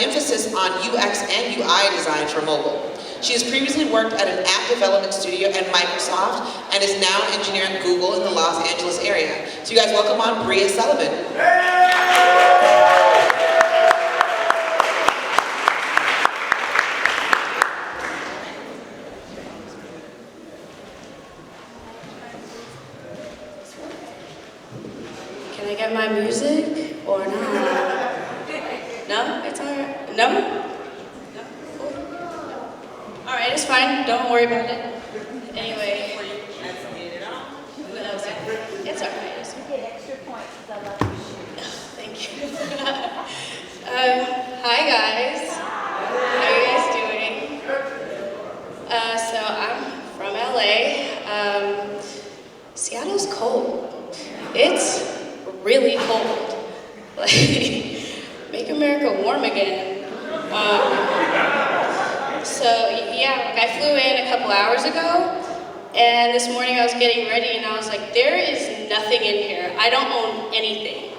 an emphasis on UX and UI design for mobile. She has previously worked at an app development studio at Microsoft and is now an engineer at Google in the Los Angeles area. So you guys welcome on Bria Sullivan. Can I get my music or not? No? It's alright. No? No? Cool. Alright, it's fine. Don't worry about it. Anyway. It's alright. It's You get extra points because I love you. Thank you. Hi guys. How are you guys doing? So I'm from LA. Seattle's cold. It's really cold. Like, make America warm again. So yeah, I flew in a couple hours ago, and this morning I was getting ready and I was like, there is nothing in here. I don't own anything.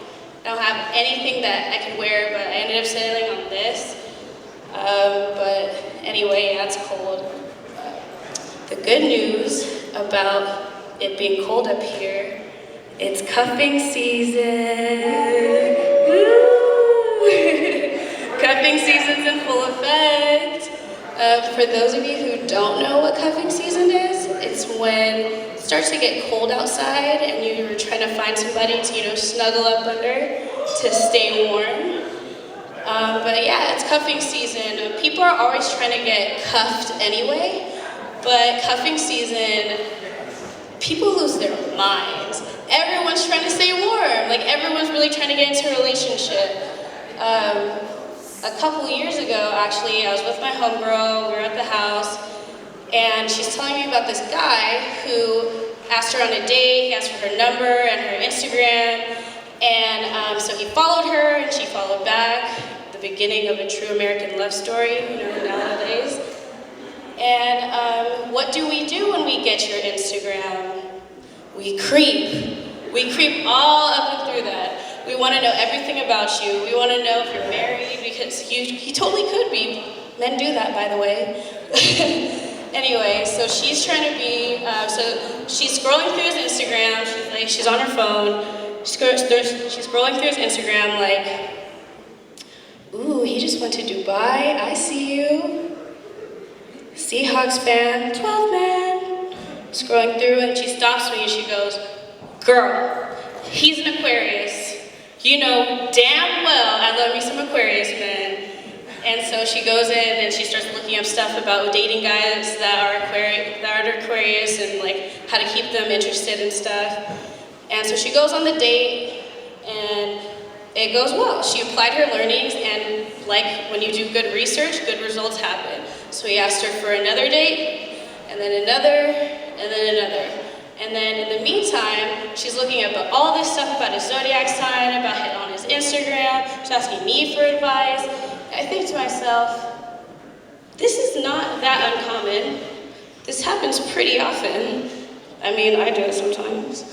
I don't have anything that I could wear, but I ended up settling on this. But anyway, yeah, it's cold. The good news about it being cold up here, it's cuffing season. Woo! Cuffing season's in full effect. For those of you who don't know what cuffing season is, it's when it starts to get cold outside and you're trying to find somebody to, snuggle up under to stay warm. But yeah, it's cuffing season. People are always trying to get cuffed anyway, but cuffing season, people lose their minds. Everyone's trying to stay warm. Like, everyone's really trying to get into a relationship. A couple years ago, actually, I was with my homegirl, we were at the house, and she's telling me about this guy who asked her on a date, he asked for her number and her Instagram, and so he followed her, and she followed back, the beginning of a true American love story, nowadays. And what do we do when we get your Instagram? We creep. We creep all up and through that. We want to know everything about you. We want to know if you're married, because he totally could be. Men do that, by the way. Anyway, so she's trying to be, so she's scrolling through his Instagram. She's on her phone. She's scrolling through his Instagram like, ooh, he just went to Dubai. I see you. Seahawks fan, 12 man. Scrolling through, and she stops me and she goes, girl, he's an Aquarius. You know damn well I love me some Aquarius men. And so she goes in and she starts looking up stuff about dating guys that are Aquarius and like how to keep them interested and stuff. And so she goes on the date and it goes well. She applied her learnings, and like when you do good research, good results happen. So he asked her for another date, and then another, and then another. And then in the meantime, she's looking up all this stuff about his zodiac sign, about him on his Instagram. She's asking me for advice. I think to myself, this is not that uncommon. This happens pretty often. I mean, I do it sometimes.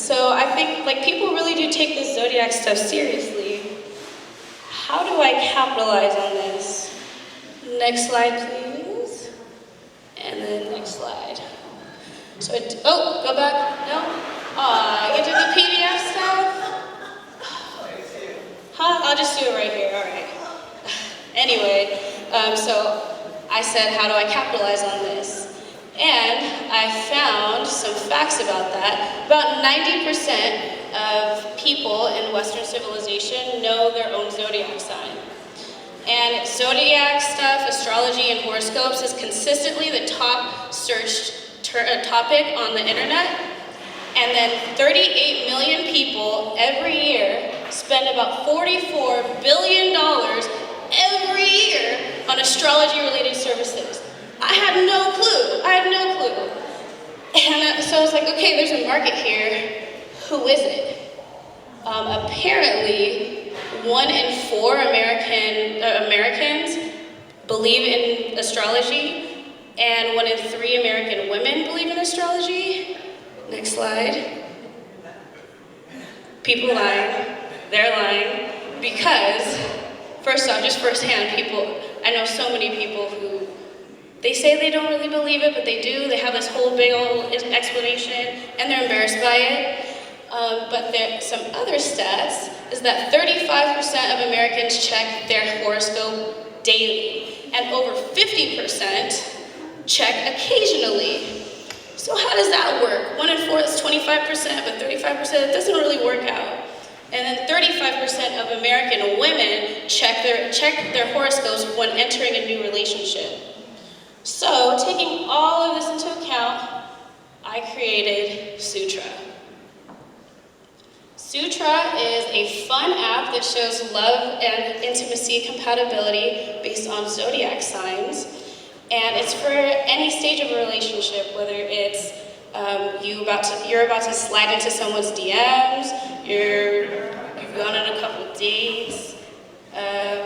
So I think like people really do take this zodiac stuff seriously. How do I capitalize on this? Next slide, please. And then next slide. So, go back, no? You do the PDF stuff? Huh, I'll just do it right here, all right. Anyway, so I said, how do I capitalize on this? And I found some facts about that. About 90% of people in Western civilization know their own zodiac sign. And zodiac stuff, astrology, and horoscopes is consistently the top searched topic on the internet. And then 38 million people every year spend about $44 billion every year on astrology-related services. I had no clue. And so I was like, okay, there's a market here. Who is it? Apparently, 1 in 4 Americans believe in astrology, and 1 in 3 American women believe in astrology. Next slide. People lying. They're lying because first off, just firsthand, I know so many people who, they say they don't really believe it, but they do. They have this whole big old explanation, and they're embarrassed by it. But some other stats is that 35% of Americans check their horoscope daily, and over 50% check occasionally. So how does that work? 1 in 4 is 25%, but 35%, it doesn't really work out. And then 35% of American women check their horoscopes when entering a new relationship. So, taking all of this into account, I created Sutra. Sutra is a fun app that shows love and intimacy compatibility based on zodiac signs. And it's for any stage of a relationship, whether it's you're about to slide into someone's DMs, you've gone on a couple dates,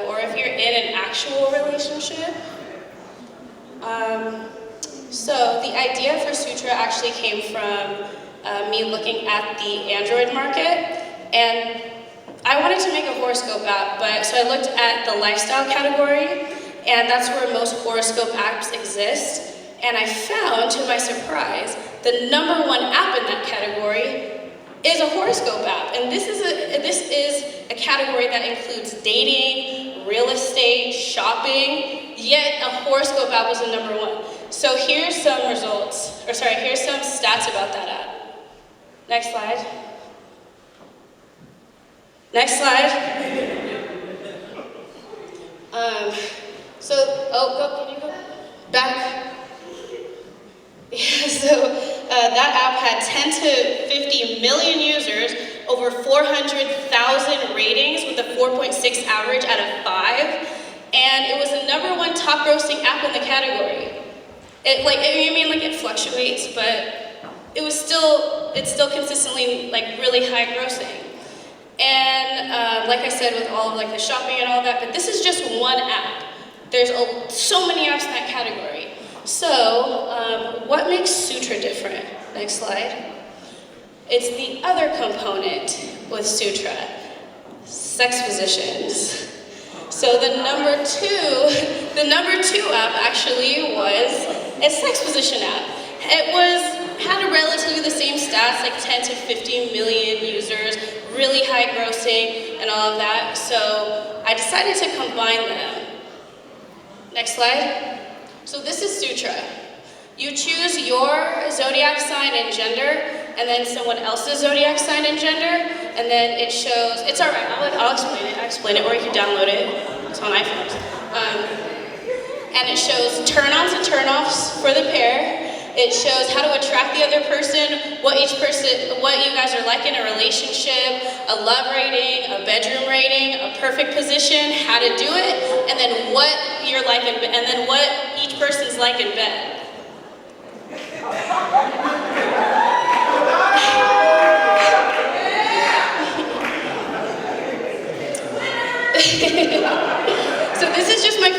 or if you're in an actual relationship. So the idea for Sutra actually came from me looking at the Android market, and I wanted to make a horoscope app, so I looked at the lifestyle category, and that's where most horoscope apps exist. And I found, to my surprise, the #1 app in that category is a horoscope app. And this is a category that includes dating, real estate, shopping, yet a horoscope app was the #1. So here's some here's some stats about that app. Next slide. Next slide. Can you go back? Yeah, so that app had 10 to 50 million users, over 400,000 ratings with a 4.6 average out of 5, and it was the #1 top grossing app in the category. It fluctuates, but it's still consistently really high grossing. And like I said, with all of the shopping and all that, but this is just one app. There's so many apps in that category. So, what makes Sutra different? Next slide. It's the other component with Sutra, sex positions. So the number two app actually was a sex position app. It had a relatively the same stats, like 10 to 50 million users, really high grossing and all of that. So I decided to combine them. Next slide. So this is Sutra. You choose your zodiac sign and gender, and then someone else's zodiac sign and gender, and then it shows, it's all right, I'll explain it, or you can download it. It's on iPhones. And it shows turn-ons and turn-offs for the pair. It shows how to attract the other person, what you guys are like in a relationship, a love rating, a bedroom rating, a perfect position, how to do it, and then what you're like and then what each person's like in bed. So this is my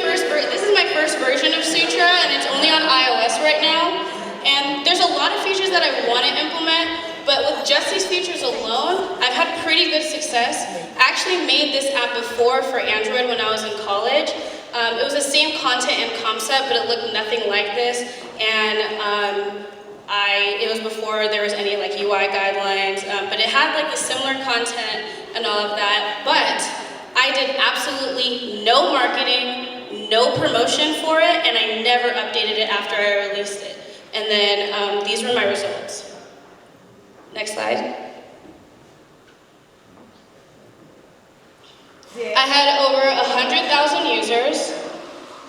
first version of Sutra, and it's only on iOS right now. And there's a lot of features that I want to implement, but with just these features alone, I've had pretty good success. I actually made this app before for Android when I was in college. It was the same content and concept, but it looked nothing like this. And it was before there was any UI guidelines, but it had the similar content and all of that. But I did absolutely no marketing, no promotion for it, and I never updated it after I released it. And then these were my results. Next slide. I had over 100,000 users.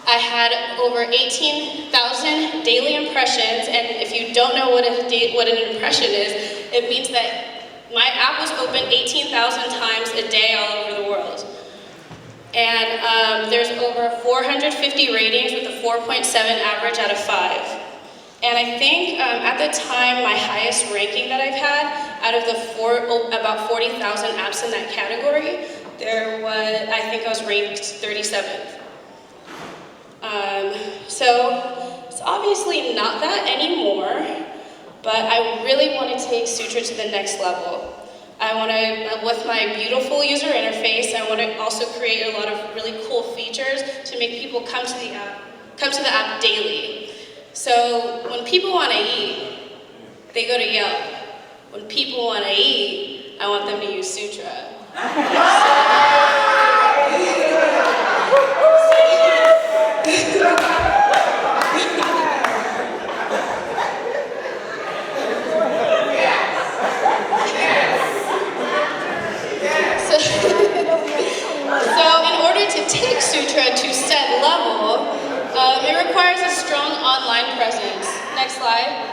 I had over 18,000 daily impressions, and if you don't know what an impression is, it means that my app was open 18,000 times a day all over the world. And there's over 450 ratings with a 4.7 average out of 5. And I think at the time, my highest ranking that I've had out of the about 40,000 apps in that category, I think I was ranked 37th. So it's obviously not that anymore, but I really want to take Sutra to the next level. I want to, with my beautiful user interface, I want to also create a lot of really cool features to make people come to the app daily. So when people want to eat, they go to Yelp. When people want to eat, I want them to use Sutra. So in order to take Sutra to set level, it requires a strong online presence. Next slide.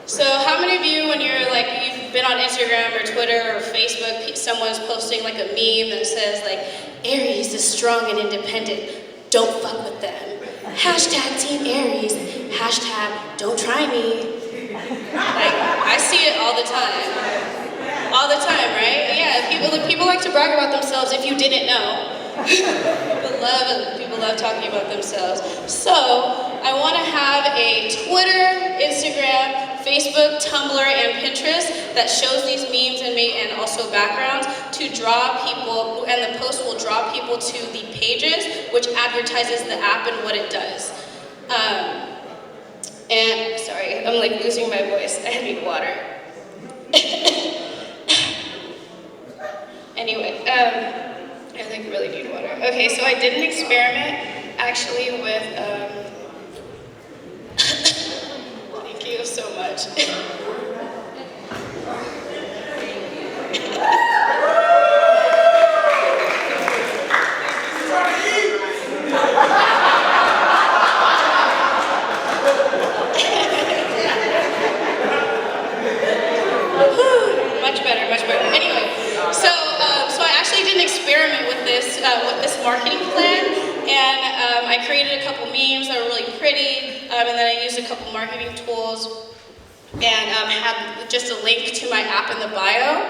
So how many of you, when you've been on Instagram or Twitter or Facebook, someone's posting like a meme that says like, Aries is strong and independent, don't fuck with them. Hashtag Team Aries, hashtag don't try me. Like, I see it all the time. All the time, right? Yeah, people like to brag about themselves if you didn't know. People love talking about themselves. So, I want to have a Twitter, Instagram, Facebook, Tumblr, and Pinterest that shows these memes and also backgrounds to draw people, and the post will draw people to the pages, which advertises the app and what it does. And, sorry, I'm like losing my voice. I need water. Anyway, I like really need water. Okay, so I did an experiment actually with, thank you so much. Much better. Anyway, so I actually did an experiment with this marketing plan, and I created a couple memes that were really pretty, and then I used a couple marketing tools, and had just a link to my app in the bio.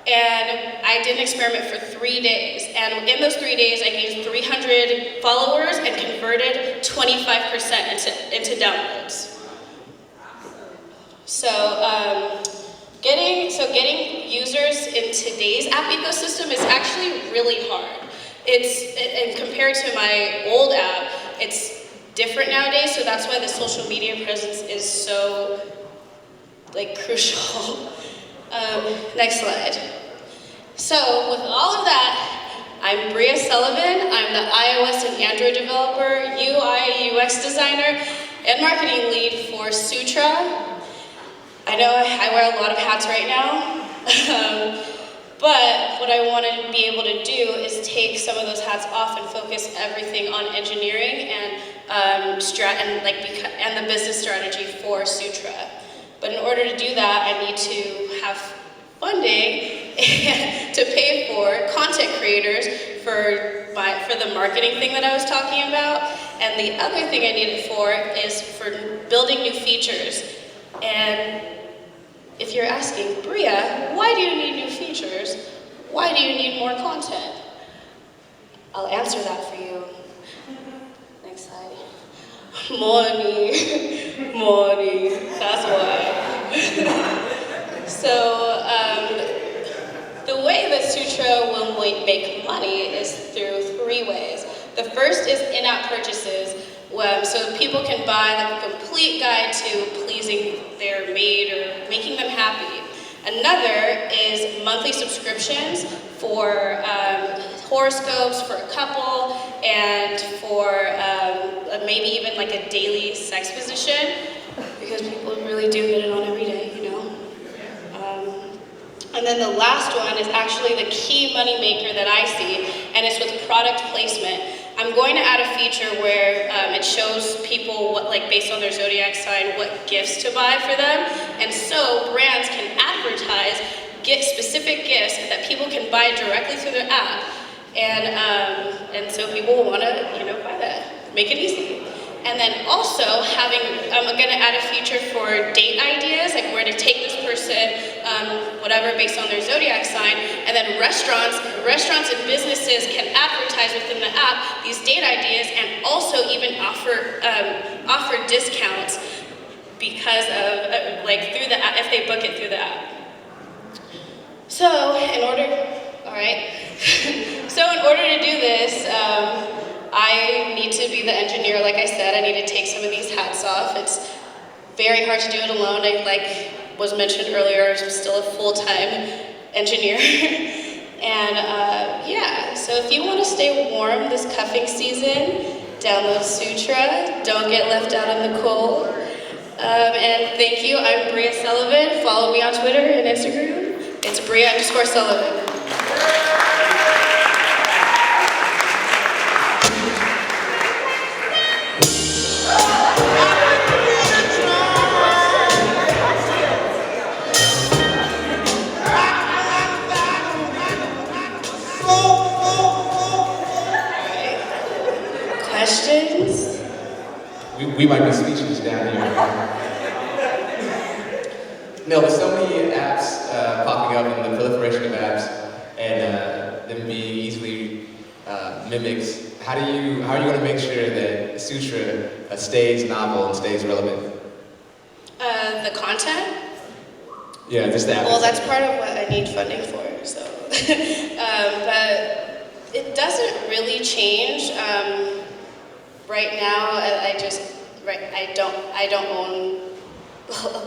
And I did an experiment for 3 days, and in those 3 days, I gained 300 followers and converted 25% into downloads. So. Getting users in today's app ecosystem is actually really hard. And compared to my old app, it's different nowadays, so that's why the social media presence is so, crucial. Next slide. So, with all of that, I'm Bria Sullivan. I'm the iOS and Android developer, UI, UX designer, and marketing lead for Sutra. I know I wear a lot of hats right now, but what I want to be able to do is take some of those hats off and focus everything on engineering and and the business strategy for Sutra. But in order to do that, I need to have funding to pay for content creators for the marketing thing that I was talking about, and the other thing I need it for is for building new features. And if you're asking, Bria, why do you need new features? Why do you need more content? I'll answer that for you. Next slide. Money, that's why. So, the way that Sutra will make money is through 3 ways. The first is in-app purchases. So people can buy the complete guide to pleasing their mate or making them happy. Another is monthly subscriptions for horoscopes for a couple, and for maybe even like a daily sex position, because people really do get it on every day, you know? And then the last one is actually the key money maker that I see, and it's with product placement. I'm going to add a feature where it shows people what, based on their zodiac sign, what gifts to buy for them, and so brands can advertise specific gifts that people can buy directly through their app, and so people will want to, buy that, make it easy. And then also I'm going to add a feature for date ideas, like where to take this person, whatever, based on their zodiac sign. And then restaurants and businesses can advertise within the app these date ideas, and also even offer discounts because of, like, through the app, if they book it through the app. So, in order to do this, I need to be the engineer. Like I said, I need to take some of these hats off. It's very hard to do it alone. Like was mentioned earlier, I'm still a full-time engineer. And yeah, so if you want to stay warm this cuffing season, download Sutra. Don't get left out in the cold. And thank you. I'm Bria Sullivan. Follow me on Twitter and Instagram. It's Bria_Sullivan. Questions? We might be speechless down here. No, with so many apps popping up and the proliferation of apps and them being easily mimics, how are you going to make sure that Sutra stays novel and stays relevant? The content? Yeah, just that. Well, that's part of what I need funding for, so. But it doesn't really change. Right now, I don't own,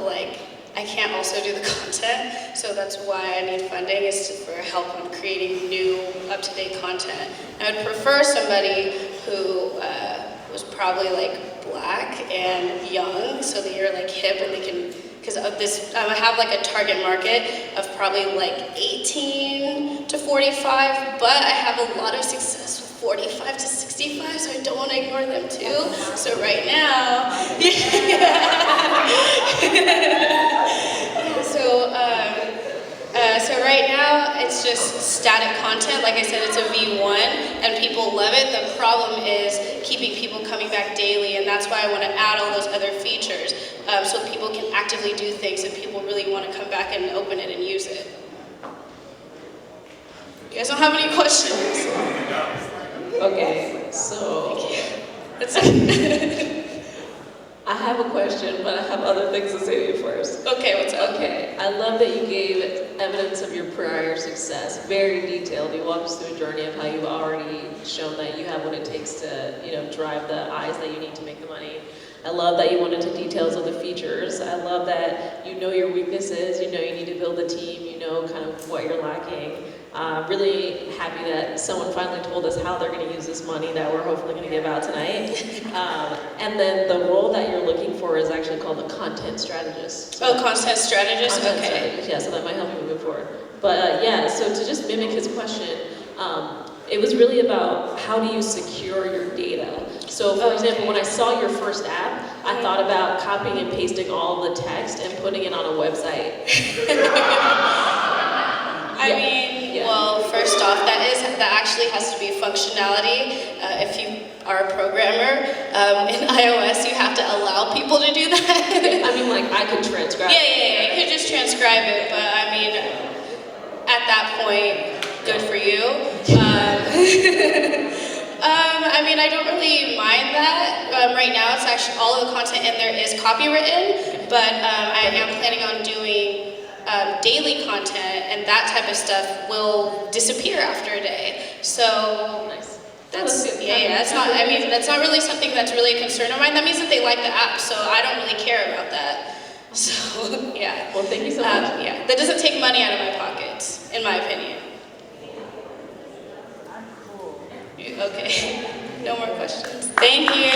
like, I can't also do the content, so that's why I need funding, is for help on creating new, up-to-date content. I would prefer somebody who was probably like Black and young, so that you're like hip and they can, because of this, I have like a target market of probably like 18 to 45, but I have a lot of success with 45 to 65, so I don't want to ignore them too. So right now, so right now it's just static content. Like I said, it's a V1 and people love it. The problem is keeping people coming back daily, and that's why I want to add all those other features so people can actively do things and people really want to come back and open it and use it. You guys don't have any questions? Okay, so That's it. I have a question, but I have other things to say to you first. Okay, what's up? Okay, I love that you gave evidence of your prior success, very detailed. You walked us through a journey of how you've already shown that you have what it takes to, drive the eyes that you need to make the money. I love that you went into details of the features. I love that you know your weaknesses, you know you need to build a team, you know kind of what you're lacking. Really happy that someone finally told us how they're going to use this money that we're hopefully going to give out tonight. And then the role that you're looking for is actually called a content strategist. So content strategist? content Okay. strategist, yeah, so that might help you moving forward. But yeah, so to just mimic his question, it was really about how do you secure your data. So for example, when I saw your first app, I thought about copying and pasting all the text and putting it on a website. I mean, well, first off, that actually has to be functionality. If you are a programmer, in iOS, you have to allow people to do that. I mean, like, I could transcribe. Yeah, you could just transcribe it, but I mean, at that point, good for you. I mean, I don't really mind that. Right now, it's actually, all of the content in there is copywritten, but I am planning on doing daily content, and that type of stuff will disappear after a day. So Nice. that's good. that's not. I mean, that's not really something that's really a concern of mine. That means that they like the app, so I don't really care about that. So yeah. Well, thank you so much. Yeah, that doesn't take money out of my pockets, in my opinion. Okay. No more questions. Thank you.